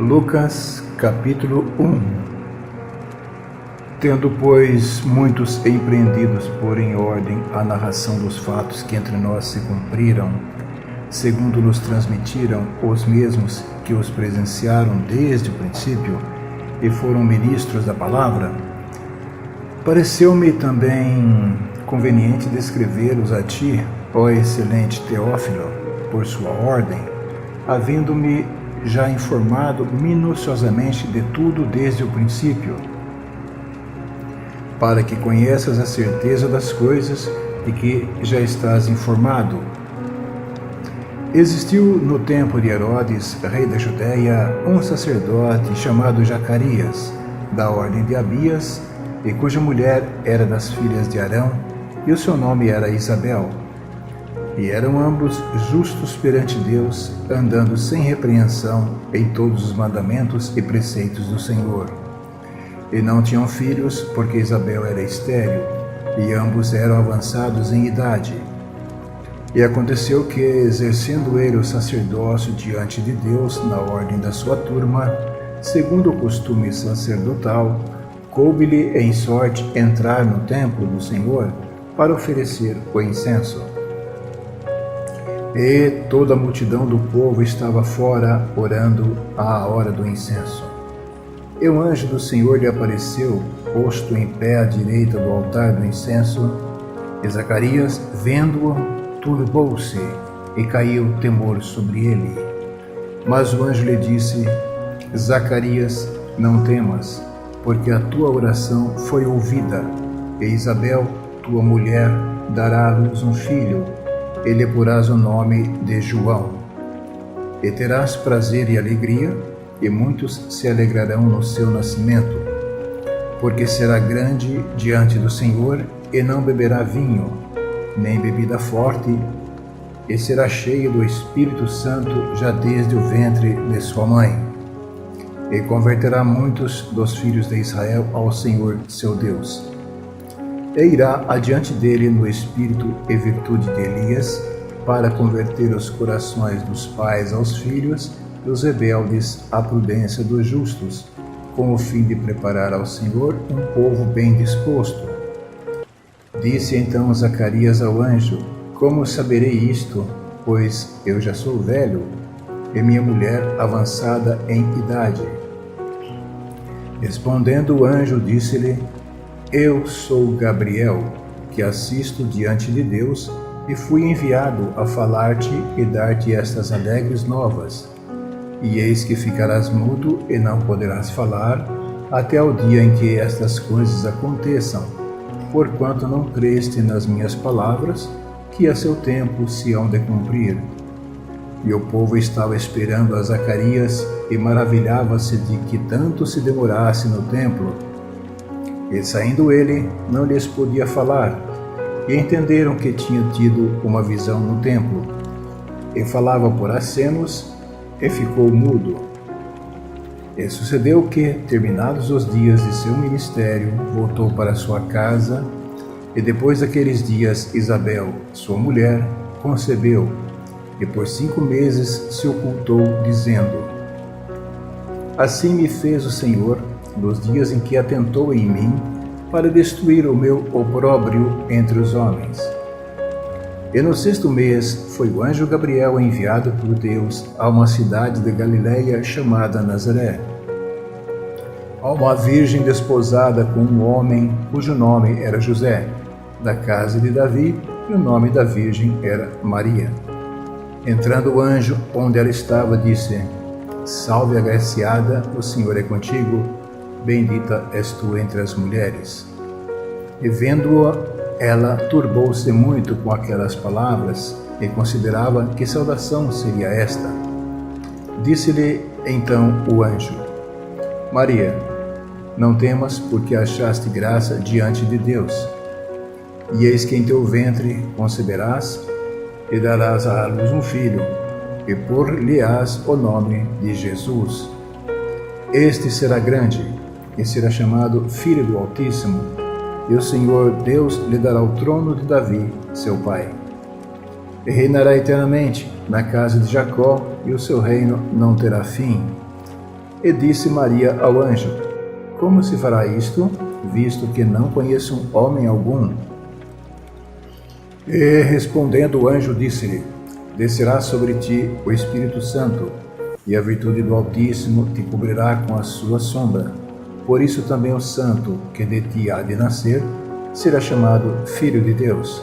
Lucas, capítulo 1. Tendo, pois, muitos empreendidos por em ordem a narração dos fatos que entre nós se cumpriram, segundo nos transmitiram os mesmos que os presenciaram desde o princípio e foram ministros da palavra, pareceu-me também conveniente descrever-os a ti, ó excelente Teófilo, por sua ordem, havendo-me já informado minuciosamente de tudo desde o princípio, para que conheças a certeza das coisas e que já estás informado. Existiu no tempo de Herodes, rei da Judéia, um sacerdote chamado Zacarias, da ordem de Abias, e cuja mulher era das filhas de Arão, e o seu nome era Isabel. E eram ambos justos perante Deus, andando sem repreensão em todos os mandamentos e preceitos do Senhor. E não tinham filhos, porque Isabel era estéril, e ambos eram avançados em idade. E aconteceu que, exercendo ele o sacerdócio diante de Deus na ordem da sua turma, segundo o costume sacerdotal, coube-lhe em sorte entrar no templo do Senhor para oferecer o incenso. E toda a multidão do povo estava fora, orando à hora do incenso. E o anjo do Senhor lhe apareceu, posto em pé à direita do altar do incenso, e Zacarias, vendo-o, turbou-se, e caiu temor sobre ele. Mas o anjo lhe disse: Zacarias, não temas, porque a tua oração foi ouvida, e Isabel, tua mulher, dará à luz um filho, e lhe porás o nome de João. E terás prazer e alegria, e muitos se alegrarão no seu nascimento, porque será grande diante do Senhor, e não beberá vinho, nem bebida forte, e será cheio do Espírito Santo já desde o ventre de sua mãe. E converterá muitos dos filhos de Israel ao Senhor seu Deus. E irá adiante dele no espírito e virtude de Elias, para converter os corações dos pais aos filhos e os rebeldes à prudência dos justos, com o fim de preparar ao Senhor um povo bem disposto. Disse então Zacarias ao anjo: Como saberei isto, pois eu já sou velho, e minha mulher avançada em idade? Respondendo o anjo, disse-lhe: Eu sou Gabriel, que assisto diante de Deus, e fui enviado a falar-te e dar-te estas alegres novas. E eis que ficarás mudo e não poderás falar, até o dia em que estas coisas aconteçam, porquanto não creste nas minhas palavras, que a seu tempo se hão de cumprir. E o povo estava esperando a Zacarias, e maravilhava-se de que tanto se demorasse no templo. E saindo ele, não lhes podia falar, e entenderam que tinha tido uma visão no templo. E falava por acenos, e ficou mudo. E sucedeu que, terminados os dias de seu ministério, voltou para sua casa, e depois daqueles dias Isabel, sua mulher, concebeu, e por 5 meses se ocultou, dizendo: Assim me fez o Senhor, nos dias em que atentou em mim, para destruir o meu opróbrio entre os homens. E no 6º mês foi o anjo Gabriel enviado por Deus a uma cidade de Galiléia chamada Nazaré, a uma virgem desposada com um homem cujo nome era José, da casa de Davi, e o nome da virgem era Maria. Entrando o anjo onde ela estava, disse: Salve, agraciada, o Senhor é contigo, bendita és tu entre as mulheres. E vendo-a, ela turbou-se muito com aquelas palavras, e considerava que saudação seria esta. Disse-lhe então o anjo: Maria, não temas, porque achaste graça diante de Deus. E eis que em teu ventre conceberás, e darás à luz um filho, e por-lhe-ás o nome de Jesus. Este será grande, e será chamado Filho do Altíssimo, e o Senhor Deus lhe dará o trono de Davi, seu pai. E reinará eternamente na casa de Jacó, e o seu reino não terá fim. E disse Maria ao anjo: Como se fará isto, visto que não conheço homem algum? E respondendo o anjo disse-lhe: Descerá sobre ti o Espírito Santo, e a virtude do Altíssimo te cobrirá com a sua sombra. Por isso também o santo que de ti há de nascer será chamado Filho de Deus.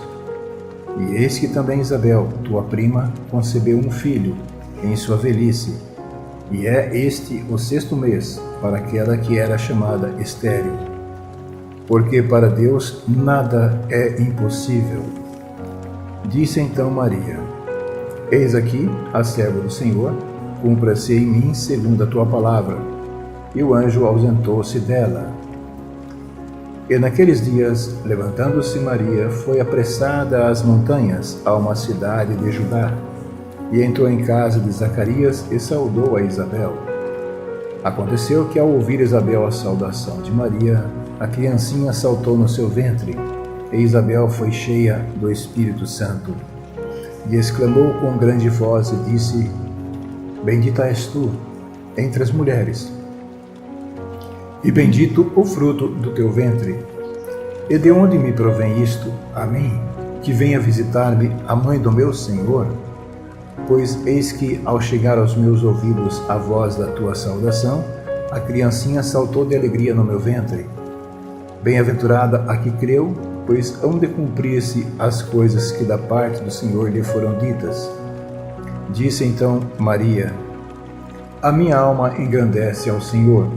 E eis que também Isabel, tua prima, concebeu um filho em sua velhice, e é este o 6º mês para aquela que era chamada estéril. Porque para Deus nada é impossível. Disse então Maria: Eis aqui a serva do Senhor, cumpra-se em mim segundo a tua palavra. E o anjo ausentou-se dela. E naqueles dias, levantando-se Maria, foi apressada às montanhas, a uma cidade de Judá, e entrou em casa de Zacarias e saudou a Isabel. Aconteceu que, ao ouvir Isabel a saudação de Maria, a criancinha saltou no seu ventre, e Isabel foi cheia do Espírito Santo. E exclamou com grande voz e disse: Bendita és tu entre as mulheres, e bendito o fruto do teu ventre. E de onde me provém isto, a mim, que venha visitar-me a mãe do meu Senhor? Pois eis que, ao chegar aos meus ouvidos a voz da tua saudação, a criancinha saltou de alegria no meu ventre. Bem-aventurada a que creu, pois hão de cumprir-se as coisas que da parte do Senhor lhe foram ditas. Disse então Maria: A minha alma engrandece ao Senhor,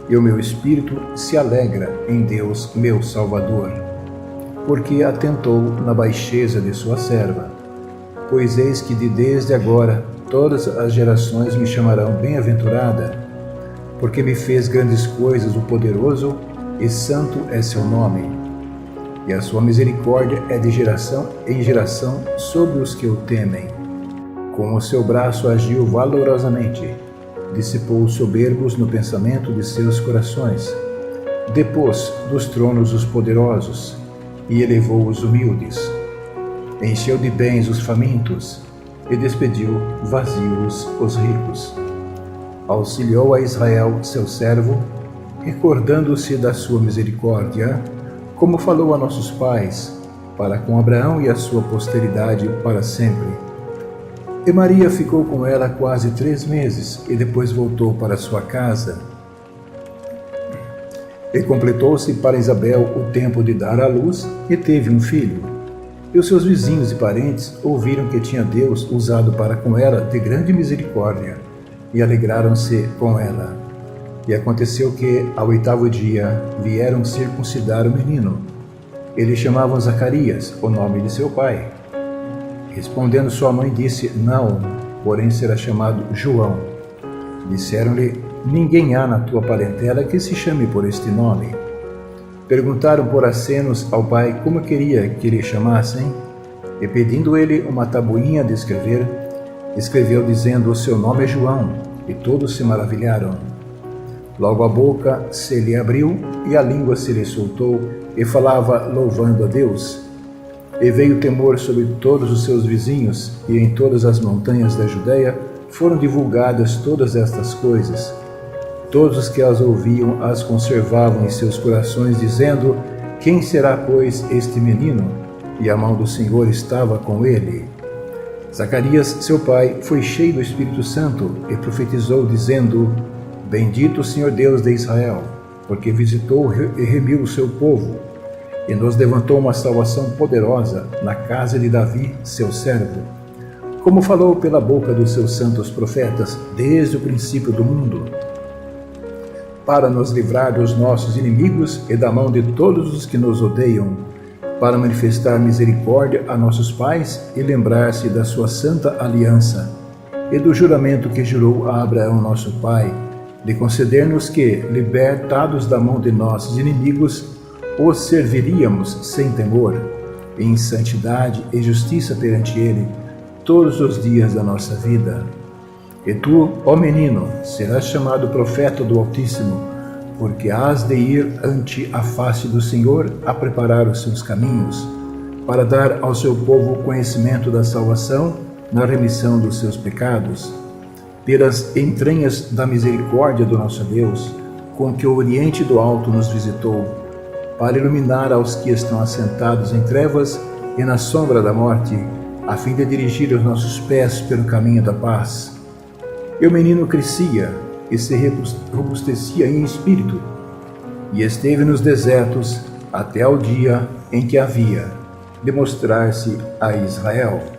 e o meu espírito se alegra em Deus, meu Salvador, porque atentou na baixeza de sua serva. Pois eis que desde agora todas as gerações me chamarão bem-aventurada, porque me fez grandes coisas o poderoso, e santo é seu nome. E a sua misericórdia é de geração em geração sobre os que o temem. Com o seu braço agiu valorosamente, dissipou os soberbos no pensamento de seus corações, depôs dos tronos os poderosos e elevou os humildes. Encheu de bens os famintos e despediu vazios os ricos. Auxiliou a Israel, seu servo, recordando-se da sua misericórdia, como falou a nossos pais, para com Abraão e a sua posteridade para sempre. E Maria ficou com ela quase 3 meses, e depois voltou para sua casa. E completou-se para Isabel o tempo de dar à luz, e teve um filho. E os seus vizinhos e parentes ouviram que tinha Deus usado para com ela de grande misericórdia, e alegraram-se com ela. E aconteceu que, ao 8º dia, vieram circuncidar o menino. Eles chamavam Zacarias, o nome de seu pai. Respondendo sua mãe, disse: Não, porém será chamado João. Disseram-lhe: Ninguém há na tua parentela que se chame por este nome. Perguntaram por acenos ao pai como queria que lhe chamassem, e pedindo ele uma tabuinha de escrever, escreveu dizendo: O seu nome é João, e todos se maravilharam. Logo a boca se lhe abriu e a língua se lhe soltou, e falava louvando a Deus. E veio temor sobre todos os seus vizinhos, e em todas as montanhas da Judéia foram divulgadas todas estas coisas. Todos os que as ouviam as conservavam em seus corações, dizendo: Quem será, pois, este menino? E a mão do Senhor estava com ele. Zacarias, seu pai, foi cheio do Espírito Santo e profetizou, dizendo: Bendito o Senhor Deus de Israel, porque visitou e remiu o seu povo, e nos levantou uma salvação poderosa na casa de Davi, seu servo, como falou pela boca dos seus santos profetas desde o princípio do mundo, para nos livrar dos nossos inimigos e da mão de todos os que nos odeiam, para manifestar misericórdia a nossos pais e lembrar-se da sua santa aliança e do juramento que jurou a Abraão, nosso pai, de conceder-nos que, libertados da mão de nossos inimigos, os serviríamos sem temor, em santidade e justiça perante Ele, todos os dias da nossa vida. E tu, ó menino, serás chamado profeta do Altíssimo, porque hás de ir ante a face do Senhor a preparar os seus caminhos, para dar ao seu povo o conhecimento da salvação na remissão dos seus pecados, pelas entranhas da misericórdia do nosso Deus, com que o Oriente do Alto nos visitou, para iluminar aos que estão assentados em trevas e na sombra da morte, a fim de dirigir os nossos pés pelo caminho da paz. E o menino crescia e se robustecia em espírito, e esteve nos desertos até ao dia em que havia de mostrar-se a Israel.